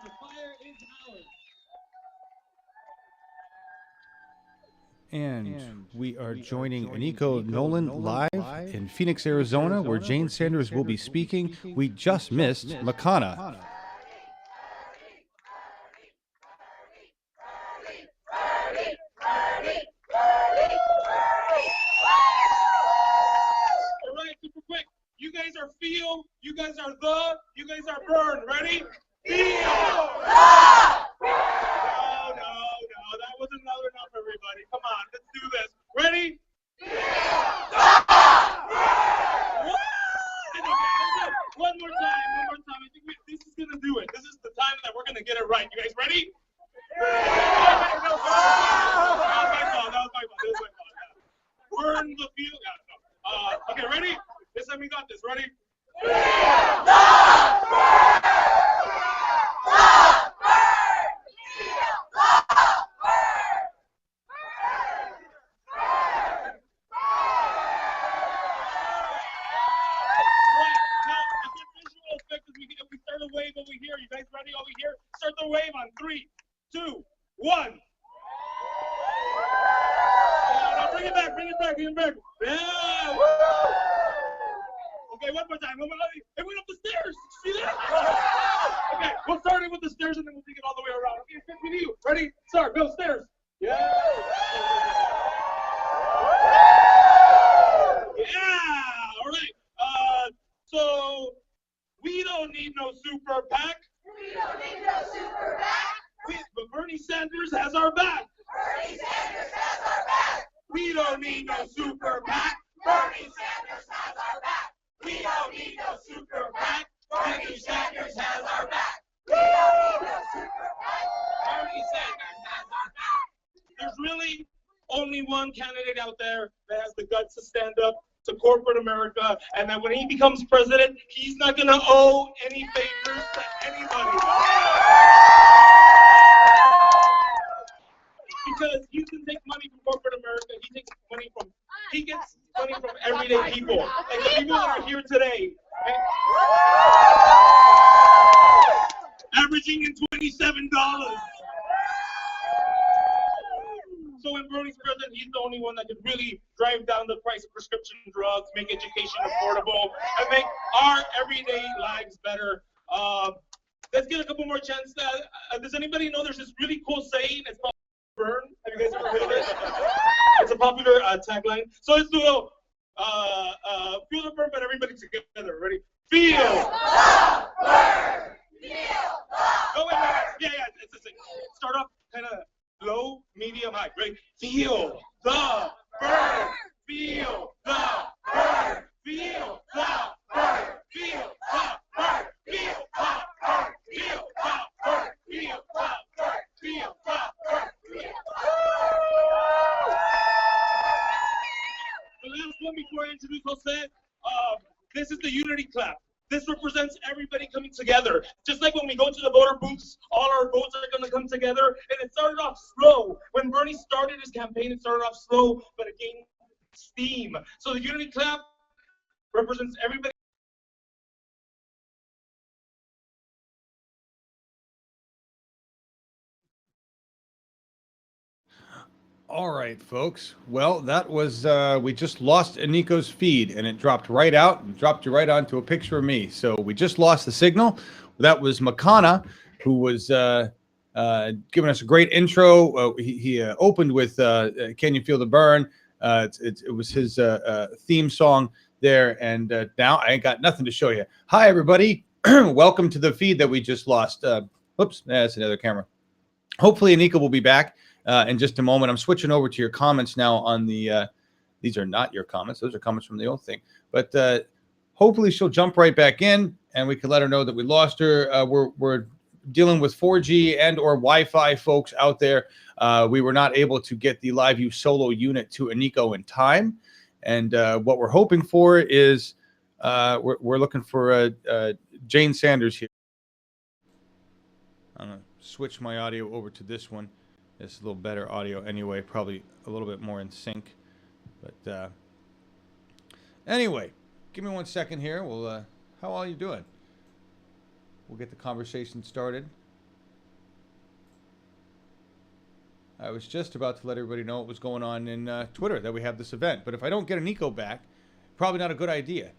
The fire is ours. And we are joining Aniko Nolan live in Phoenix, Arizona, where Jane Sanders will be speaking. We just missed Makana. All right, super quick. You guys are feel, you guys are the, you guys are burn. Ready? Feel! No. That wasn't loud enough, everybody. Come on, let's do this. Ready? One more time. I think this is going to do it. This is the time that we're going to get it right. You guys ready? That was my fault. Burn the field. Okay, ready? This time we got this. Ready? If we start a wave over here, you guys ready over here? Start the wave on 3, 2, 1. Now bring it back. Yeah. Okay, one more time. It went up the stairs. See that? Okay, we'll start it with the stairs and then we'll take it all the way around. Okay, continue. Ready? Start. Go stairs. Yeah. Yeah. All right. So we don't need no super PAC. But Bernie Sanders has our back. We don't need no super PAC. Bernie Sanders has our back. We don't need no super PAC. Bernie Sanders has our back. We don't need no super PAC. Bernie Sanders has our back. There's really only one candidate out there that has the guts to stand up to corporate America, and that when he becomes president, he's not going to owe any favors to anybody. Because you can take money from corporate America, he gets money from everyday people, like the people that are here today, averaging in $27. So when Bernie's president, he's the only one that could really drive down the price of prescription drugs, make education affordable, and make our everyday lives better. Let's get a couple more chances. Does anybody know there's this really cool saying? It's called burn. Have you guys ever heard of it? It's a popular tagline. So let's do feel the burn, but everybody together. Ready? Feel the burn. Go in there. Yeah. It's the same. Start off kind of low, medium, high. Ready? Feel the burn. Feel the burn. Feel the burn. Feel the burn. Feel the burn. Feel the burn. Feel the burn. Feel the burn. The last one before I introduce Jose, this is the unity clap. This represents everybody coming together. Just like when we go to the voter booths, all our votes are going to come together. And it started off slow. When Bernie started his campaign, it started off slow, but it gained steam. So the unity clap represents everybody. All right, folks. Well, that was, we just lost Aniko's feed, and it dropped right out and dropped you right onto a picture of me. So we just lost the signal. That was Makana, who was giving us a great intro. He opened with Can You Feel the Burn? It was his theme song there, and now I ain't got nothing to show you. Hi, everybody. Welcome to the feed that we just lost. Whoops, that's another camera. Hopefully, Anika will be back in just a moment. I'm switching over to your comments now on the, these are not your comments. Those are comments from the old thing. But hopefully she'll jump right back in and we can let her know that we lost her. We're dealing with 4G and or Wi-Fi folks out there. We were not able to get the Live View solo unit to Aniko in time. And what we're hoping for is we're looking for Jane Sanders here. I'm going to switch my audio over to this one. It's a little better audio anyway, probably a little bit more in sync. But anyway, give me 1 second here. We'll, how are you doing? We'll get the conversation started. I was just about to let everybody know what was going on in Twitter, that we have this event. But if I don't get a Nico back, probably not a good idea.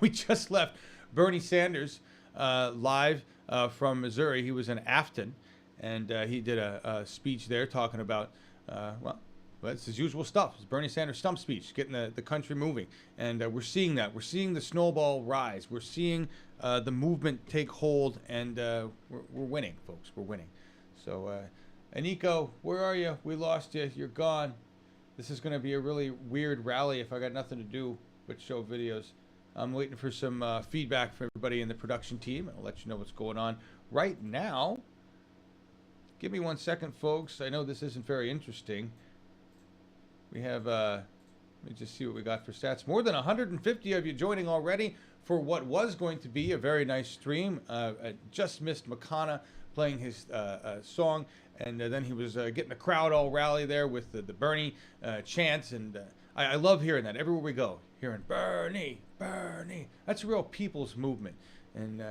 We just left Bernie Sanders live from Missouri. He was in Afton, and he did a speech there talking about, well, it's his usual stuff. It's Bernie Sanders' stump speech, getting the country moving. And we're seeing that. We're seeing the snowball rise. We're seeing the movement take hold, and we're winning, folks. We're winning. So, Nico, where are you? We lost you. You're gone. This is going to be a really weird rally if I got nothing to do but show videos. I'm waiting for some feedback from everybody in the production team. I'll let you know what's going on right now. Give me 1 second, folks. I know this isn't very interesting. We have, let me just see what we got for stats. More than 150 of you joining already for what was going to be a very nice stream. I just missed McConnell playing his song, and then he was getting the crowd all rally there with the Bernie chants, and I love hearing that everywhere we go, hearing Bernie, Bernie. That's a real people's movement. And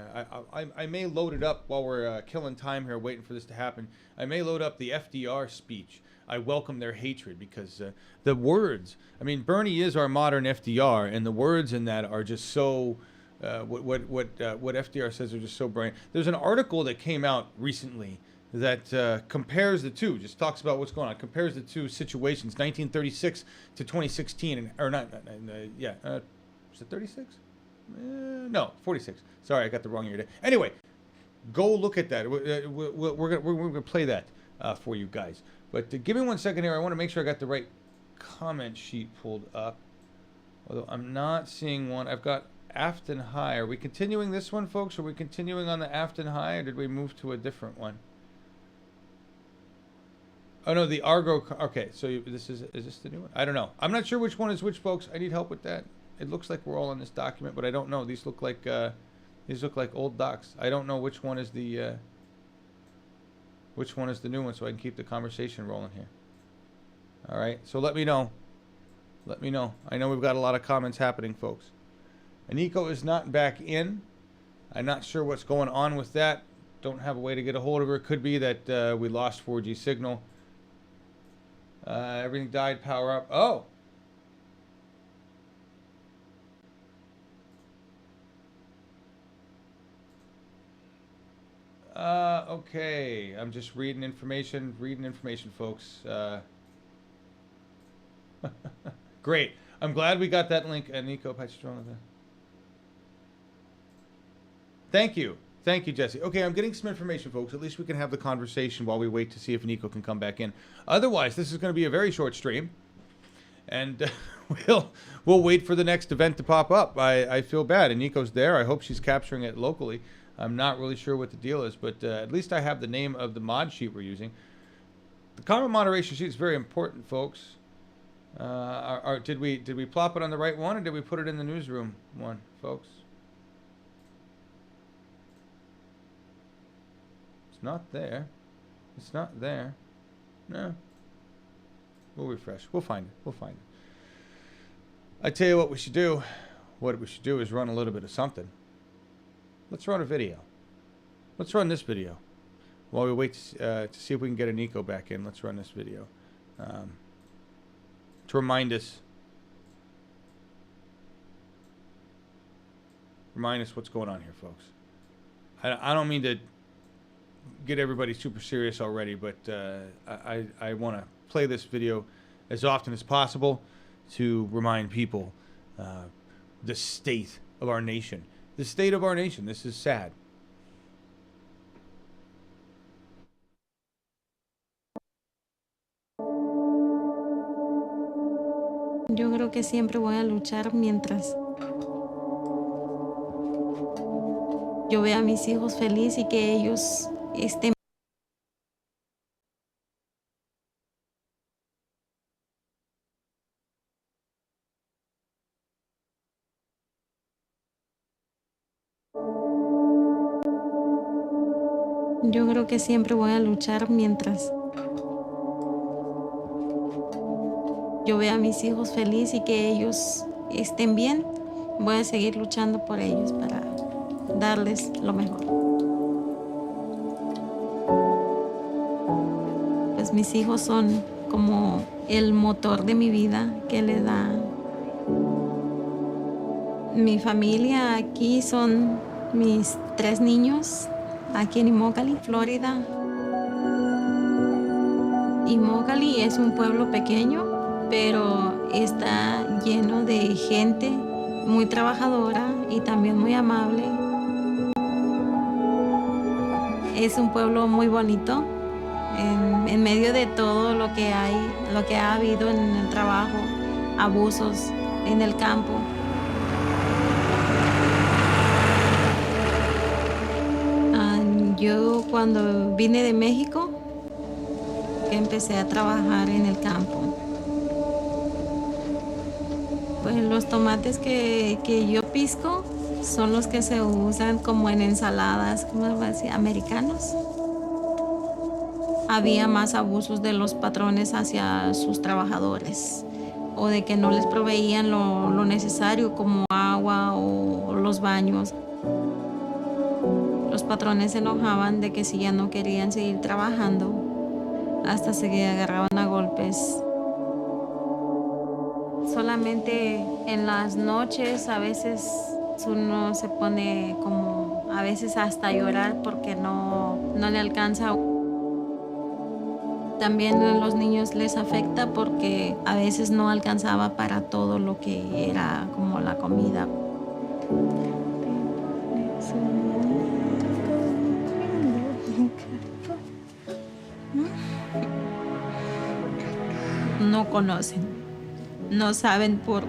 I may load it up while we're killing time here waiting for this to happen. I may load up the FDR speech. I welcome their hatred, because the words, I mean, Bernie is our modern FDR, and the words in that are just so, what FDR says are just so brilliant. There's an article that came out recently that compares the two, just talks about what's going on, compares the two situations, 1936 to 2016, and, or not, yeah, was it 36? No, 46. Sorry, I got the wrong year. Anyway, go look at that. We're gonna play that for you guys. But give me 1 second here. I want to make sure I got the right comment sheet pulled up. Although I'm not seeing one. I've got Afton High. Are we continuing this one, folks? Are we continuing on the Afton High, or did we move to a different one? Oh no, the Argo. Okay, so this is this the new one? I don't know. I'm not sure which one is which, folks. I need help with that. It looks like we're all in this document, but I don't know. These look like old docs. I don't know which one is the new one, so I can keep the conversation rolling here. All right, so let me know. Let me know. I know we've got a lot of comments happening, folks. Aniko is not back in. I'm not sure what's going on with that. Don't have a way to get a hold of her. Could be that we lost 4G signal. Everything died. Power up. Oh. Okay. I'm just reading information, folks. Great. I'm glad we got that link. Nico, thank you. Thank you, Jesse. Okay, I'm getting some information, folks. At least we can have the conversation while we wait to see if Nico can come back in. Otherwise, this is going to be a very short stream, and we'll wait for the next event to pop up. I feel bad, and Nico's there. I hope she's capturing it locally. I'm not really sure what the deal is, but at least I have the name of the mod sheet we're using. The comment moderation sheet is very important, folks. Did we plop it on the right one, or did we put it in the newsroom one, folks? It's not there. It's not there. No. We'll refresh. We'll find it. We'll find it. I tell you what we should do. What we should do is run a little bit of something. Let's run a video. Let's run this video. While we wait to see if we can get a Nico back in, let's run this video. To remind us what's going on here, folks. I don't mean to get everybody super serious already, but I want to play this video as often as possible to remind people the state of our nation. The state of our nation. This is sad. Yo creo que siempre voy a luchar mientras yo vea a mis hijos felices y que ellos estén. Yo creo que siempre voy a luchar mientras yo vea a mis hijos felices y que ellos estén bien. Voy a seguir luchando por ellos para darles lo mejor. Pues pues mis hijos son como el motor de mi vida que le da. Mi familia aquí son mis 3 niños, aquí en Immokalee, Florida. Immokalee es un pueblo pequeño, pero está lleno de gente muy trabajadora y también muy amable. Es un pueblo muy bonito, en medio de todo lo que hay, lo que ha habido en el trabajo, abusos en el campo. Yo cuando vine de México, empecé a trabajar en el campo. Pues los tomates que yo pisco son los que se usan como en ensaladas, ¿cómo se llama? Americanos. Había más abusos de los patrones hacia sus trabajadores o de que no les proveían lo necesario como agua o los baños. Los patrones se enojaban de que si ya no querían seguir trabajando, hasta se agarraban a golpes. Solamente en las noches a veces uno se pone como a veces hasta a llorar porque no le alcanza. También a los niños les afecta porque a veces no alcanzaba para todo lo que era como la comida. No conocen, no saben por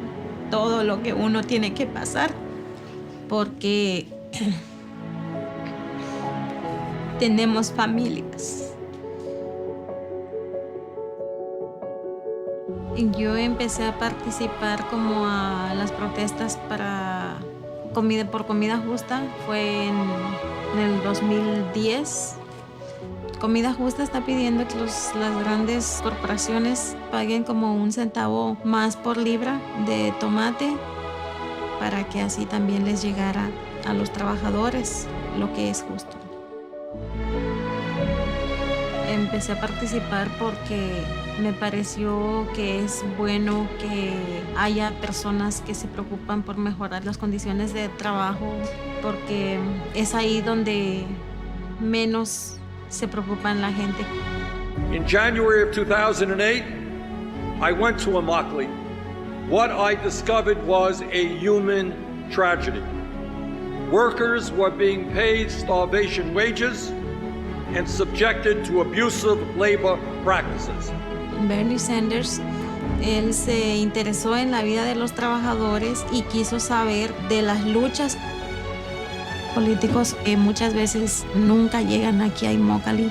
todo lo que uno tiene que pasar, porque tenemos familias. Yo empecé a participar como a las protestas por comida justa, fue en el 2010. Comida Justa está pidiendo que las grandes corporaciones paguen como 1 centavo más por libra de tomate para que así también les llegara a los trabajadores lo que es justo. Empecé a participar porque me pareció que es bueno que haya personas que se preocupan por mejorar las condiciones de trabajo, porque es ahí donde menos se preocupan la gente. In January of 2008, I went to Immokalee. What I discovered was a human tragedy. Workers were being paid starvation wages and subjected to abusive labor practices. Bernie Sanders, él se interesó en la vida de los trabajadores y quiso saber de las luchas. Políticos que muchas veces nunca llegan aquí a Immokalee.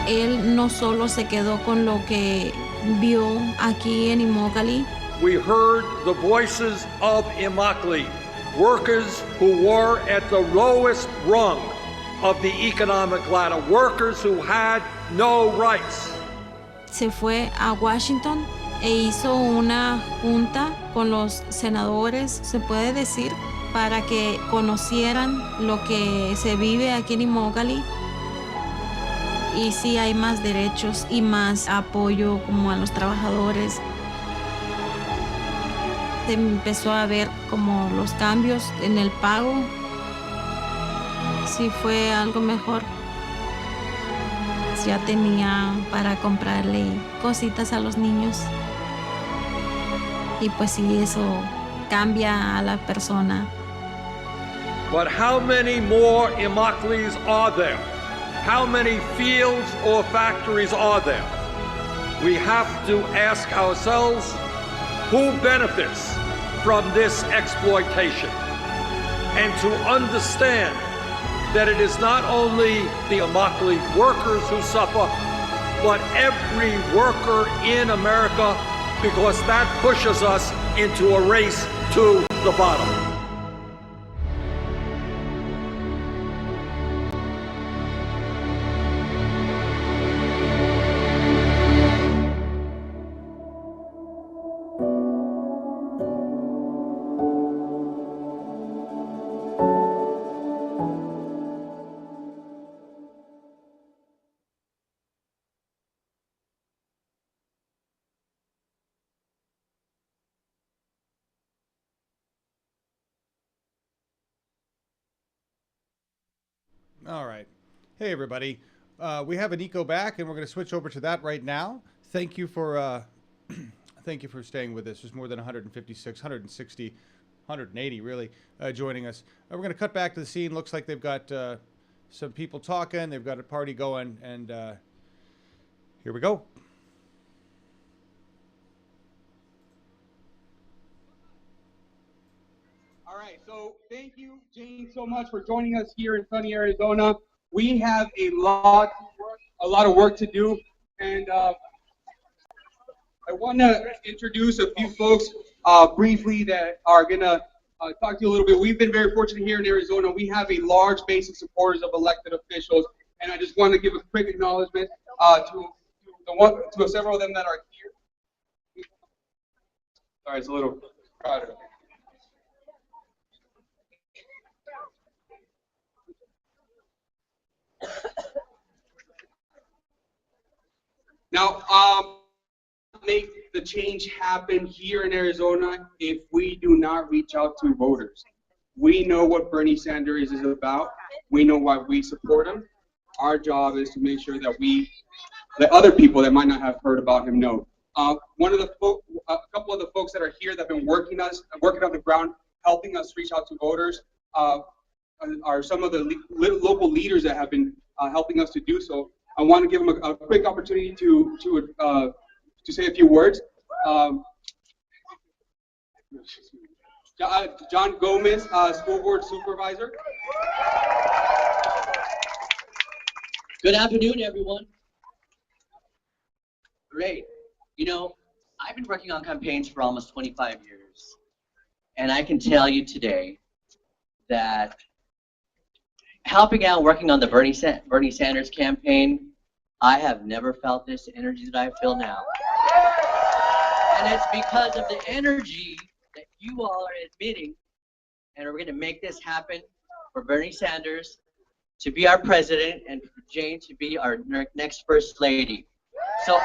Él no solo se quedó con lo que vio aquí en Immokalee. We heard the voices of Immokalee, workers who were at the lowest rung of the economic ladder, workers who had no rights. Se fue a Washington e hizo una junta con los senadores, se puede decir, para que conocieran lo que se vive aquí en Immokalee y sí hay más derechos y más apoyo como a los trabajadores. Se empezó a ver como los cambios en el pago, sí fue algo mejor. Ya tenía para comprarle cositas a los niños. Y pues sí, eso cambia a la persona. But how many more Immokalees are there? How many fields or factories are there? We have to ask ourselves, who benefits from this exploitation? And to understand that it is not only the Immokalee workers who suffer, but every worker in America, because that pushes us into a race to the bottom. All right. Hey, everybody. We have an eco back, and we're going to switch over to that right now. Thank you for thank you for staying with us. There's more than 156, 160, 180 really joining us. We're going to cut back to the scene. Looks like they've got some people talking. They've got a party going, and here we go. All right, so thank you, Jane, so much for joining us here in sunny Arizona. We have a lot of work to do, and I want to introduce a few folks briefly that are going to talk to you a little bit. We've been very fortunate here in Arizona. We have a large base of supporters of elected officials, and I just want to give a quick acknowledgement to several of them that are here. Sorry, it's a little crowded. Now, make the change happen here in Arizona if we do not reach out to voters. We know what Bernie Sanders is about. We know why we support him. Our job is to make sure that we let other people that might not have heard about him know. A couple of the folks that are here that have been working on the ground, helping us reach out to voters, are some of the local leaders that have been helping us to do so. I want to give them a quick opportunity to say a few words. John Gomez, School Board Supervisor. Good afternoon, everyone. Great. You know, I've been working on campaigns for almost 25 years, and I can tell you today that helping out working on the Bernie Sanders campaign, I have never felt this energy that I feel now. And it's because of the energy that you all are admitting, and we're going to make this happen for Bernie Sanders to be our president and for Jane to be our next First Lady. So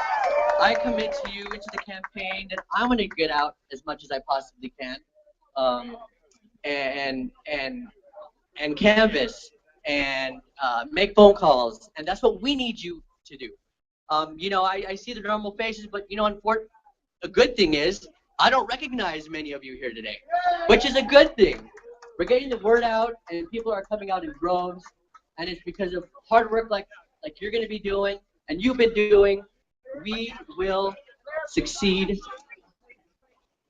I commit to you into the campaign that I'm going to get out as much as I possibly can, and canvass and make phone calls, and that's what we need you to do. You know, I see the normal faces, but you know, a good thing is I don't recognize many of you here today, which is a good thing. We're getting the word out, and people are coming out in droves, and it's because of hard work like you're going to be doing and you've been doing. We will succeed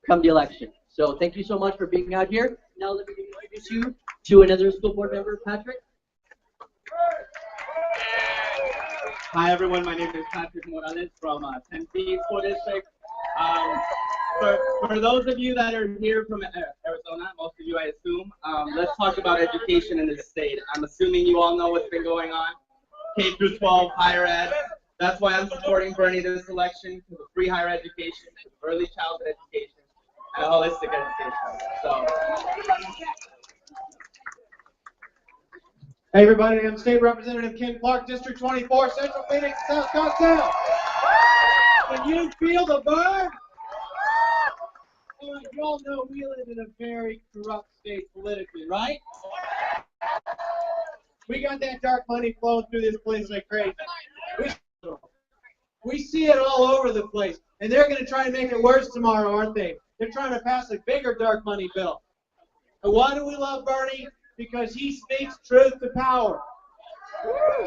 come the election. So thank you so much for being out here. Now let me introduce you to another school board member, Patrick. Hi everyone, my name is Patrick Morales from Tempe School District. For those of you that are here from Arizona, most of you I assume, let's talk about education in this state. I'm assuming you all know what's been going on. K through 12, higher ed. That's why I'm supporting Bernie this election, for free higher education, early childhood education, and holistic education. So, hey everybody, I'm State Representative Ken Clark, District 24, Central Phoenix, South Scottsdale. Can you feel the burn? You all know we live in a very corrupt state politically, right? We got that dark money flowing through this place like crazy. We see it all over the place, and they're going to try and make it worse tomorrow, aren't they? They're trying to pass a bigger dark money bill. And why do we love Bernie? Because he speaks truth to power.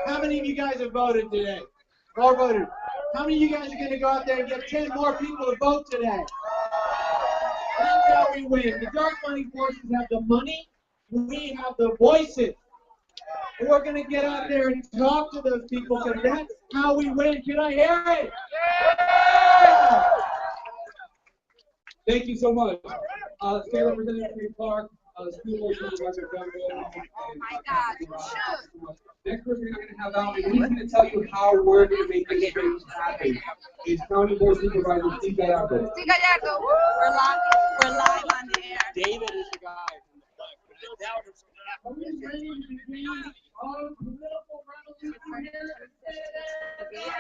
How many of you guys have voted today? Or voted? How many of you guys are going to go out there and get 10 more people to vote today? That's how we win. The dark money forces have the money. We have the voices. And we're going to get out there and talk to those people, because that's how we win. Can I hear it? Yeah! Thank you so much. State Representative Clark, School Board Supervisor Doug. Next person we're going to have out, and he's going to tell you how we're going to make this change happen, is County Board Supervisor Steve Gallardo. Steve Gallardo, we're live on the air. David is the guy. Okay,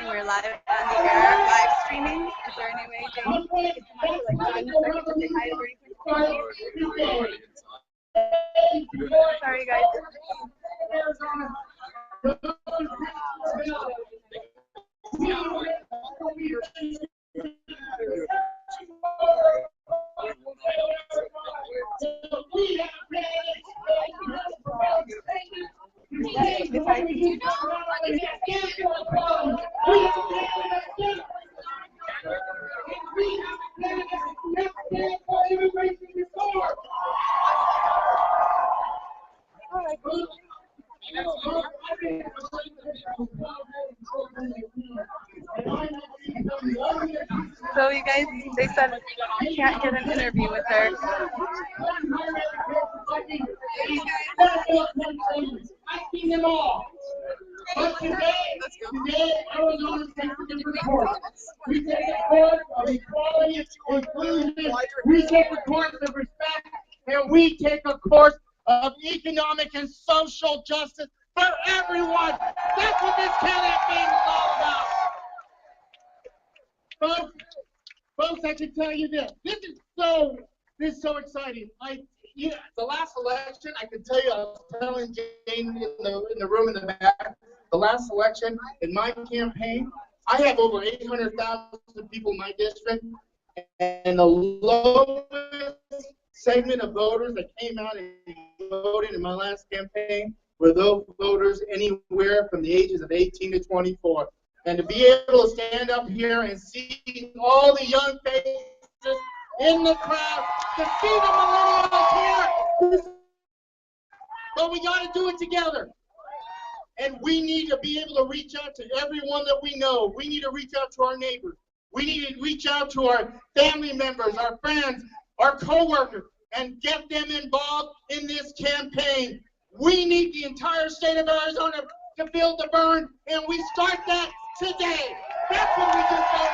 and we're live on the air, live streaming. Is there any way, James, to say hi to everybody? Sorry, guys. stand for immigration reform. So you guys, they said you can't get an interview with her. I've seen them all. But today, Arizona takes a different course. We take a course of equality, inclusion, we take a course of respect, and we take a course of economic and social justice for everyone. That's what this campaign is all about. Folks, I can tell you this. This is so exciting. The last election, I can tell you, I was telling Jane in the room in the back, the last election in my campaign, I have over 800,000 people in my district, and the lowest segment of voters that came out and voted in my last campaign were those voters anywhere from the ages of 18 to 24. And to be able to stand up here and see all the young faces in the crowd, to see the millennials here, but we got to do it together. And we need to be able to reach out to everyone that we know. We need to reach out to our neighbors. We need to reach out to our family members, our friends, our co-workers, and get them involved in this campaign. We need the entire state of Arizona to build the burn, and we start that today. That's what we just did.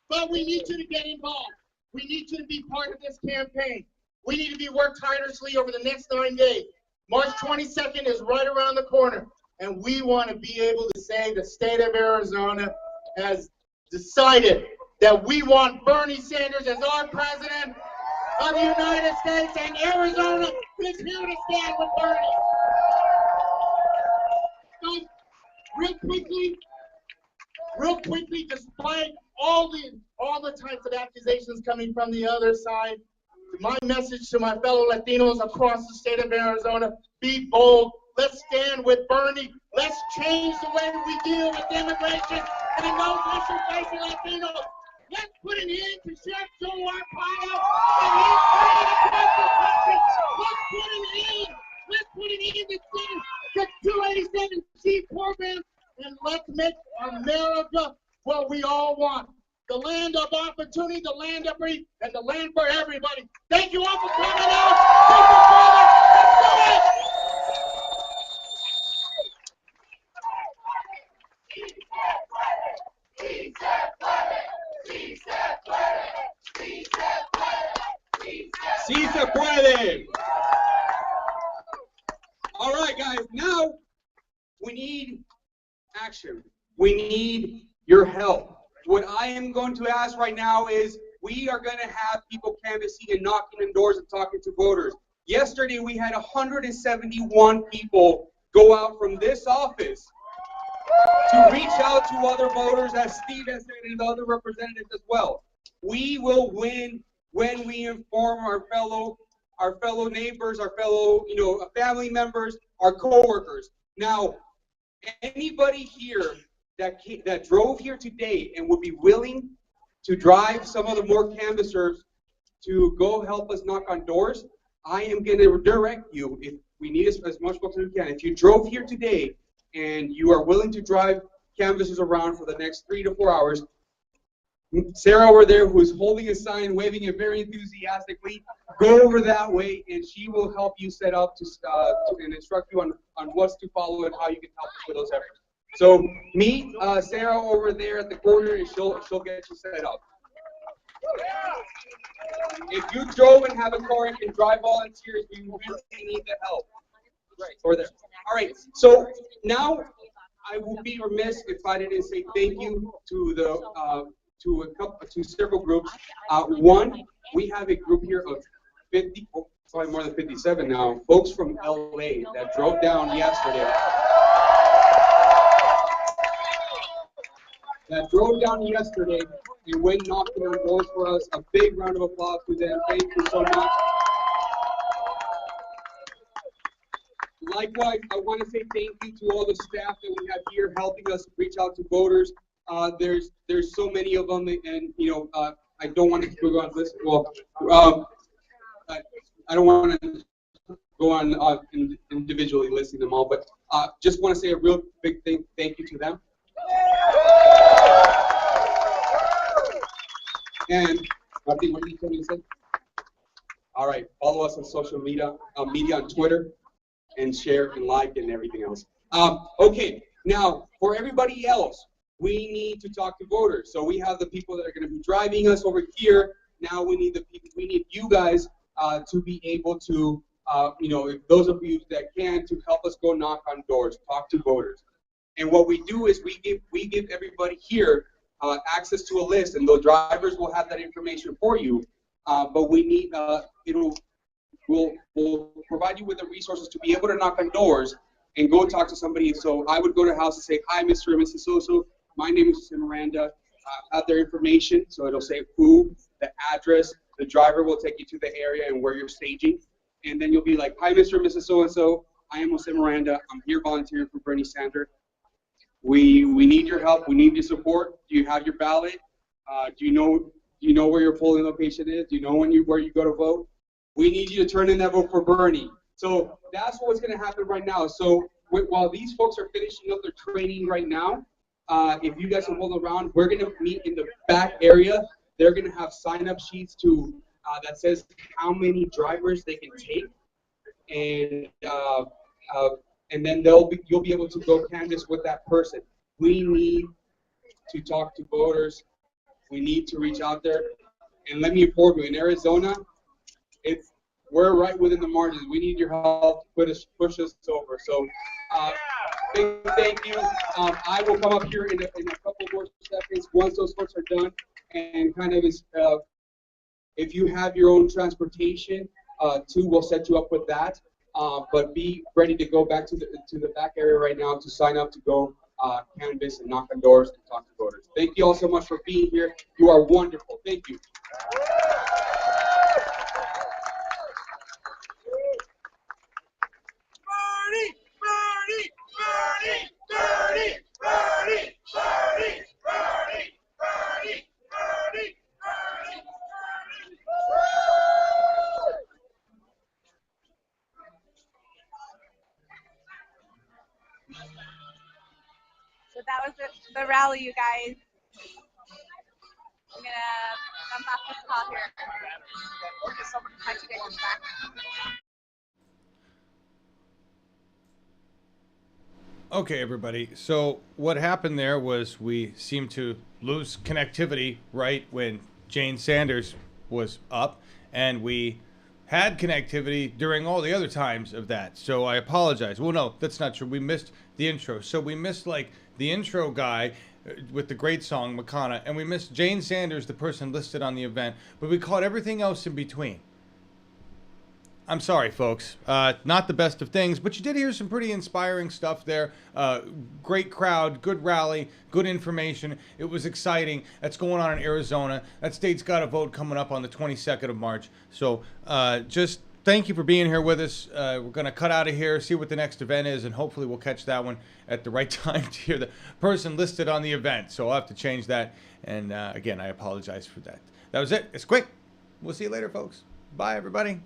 But we need you to get involved. We need you to be part of this campaign. We need to be worked tirelessly over the next 9 days. March 22nd is right around the corner, and we want to be able to say the state of Arizona has decided that we want Bernie Sanders as our president of the United States, and Arizona is here to stand with Bernie. So, real quickly, despite all the types of accusations coming from the other side, my message to my fellow Latinos across the state of Arizona: be bold. Let's stand with Bernie. Let's change the way we deal with immigration and those issue-facing Latinos. Let's put an end to Chef Joe Arpaio and his plan across the country. Let's put an end to 287C program, and let's make America what we all want. The land of opportunity, the land of free, and the land for everybody. Thank you all for coming out. Let's Sí se puede. All right, guys, now we need action. We need your help. What I am going to ask right now is we are going to have people canvassing and knocking on doors and talking to voters. Yesterday, we had 171 people go out from this office to reach out to other voters, as Steve has said, and other representatives as well. We will win when we inform our fellow neighbors, our fellow, family members, our coworkers. Now, anybody here that drove here today and would be willing to drive some of the more canvassers to go help us knock on doors, I am going to direct you, if we need as much folks as we can. If you drove here today and you are willing to drive canvassers around for the next 3 to 4 hours, Sarah over there, who's holding a sign, waving it very enthusiastically, go over that way, and she will help you set up and instruct you on what to follow and how you can help us with those efforts. So meet Sarah over there at the corner, and she'll get you set up. If you drove and have a car and can drive volunteers, we really need the help. Right over there. All right. So now I will be remiss if I didn't say thank you to to several groups. One, we have a group here of 50, probably more than 57 now, folks from LA that drove down yesterday. And went knocking on doors for us. A big round of applause to them. Thank you so much. Likewise, I want to say thank you to all the staff that we have here helping us reach out to voters. There's so many of them, and I I don't want to go on this. Well, I don't want to go on individually listing them all, but just want to say a real big thank you to them. And Martin, what did you tell me to say? All right, follow us on social media, on Twitter, and share and like and everything else. Okay, now for everybody else, we need to talk to voters. So we have the people that are going to be driving us over here. Now we need you guys to be able to, if those of you that can, to help us go knock on doors, talk to voters. And what we do is we give everybody here access to a list, and the drivers will have that information for you. But we need we'll provide you with the resources to be able to knock on doors and go talk to somebody. So I would go to the house and say, "Hi, Mr. and Mrs. So-so. My name is Miranda." Have their information, so it'll say who, the address. The driver will take you to the area and where you're staging, and then you'll be like, "Hi, Mr. and Mrs. So-and-so. I am Jose Miranda. I'm here volunteering for Bernie Sanders. We need your help. We need your support. Do you have your ballot? Do you know where your polling location is? Do you know where you go to vote? We need you to turn in that vote for Bernie." So that's what's going to happen right now. So while these folks are finishing up their training right now, if you guys will hold around, we're going to meet in the back area. They're going to have sign-up sheets that says how many drivers they can take, and then you'll be able to go canvass with that person. We need to talk to voters. We need to reach out there. And let me inform you, in Arizona, we're right within the margins. We need your help to push us over. So thank you. I will come up here in a couple more seconds once those folks are done. And kind of if you have your own transportation, too, we'll set you up with that. But be ready to go back to the back area right now to sign up to go canvass and knock on doors and talk to voters. Thank you all so much for being here. You are wonderful. Thank you. So that was the rally, you guys. I'm gonna jump off this call here. Talk to you guys back. Okay, everybody. So what happened there was we seemed to lose connectivity right when Jane Sanders was up, and we had connectivity during all the other times of that. So I apologize. Well, no, that's not true. We missed the intro. So we missed like the intro guy with the great song Makana, and we missed Jane Sanders, the person listed on the event, but we caught everything else in between. I'm sorry, folks. Not the best of things, but you did hear some pretty inspiring stuff there. Great crowd, good rally, good information. It was exciting. That's going on in Arizona. That state's got a vote coming up on the 22nd of March. So just thank you for being here with us. We're going to cut out of here, see what the next event is, and hopefully we'll catch that one at the right time to hear the person listed on the event. So I'll have to change that. And again, I apologize for that. That was it. It's quick. We'll see you later, folks. Bye, everybody.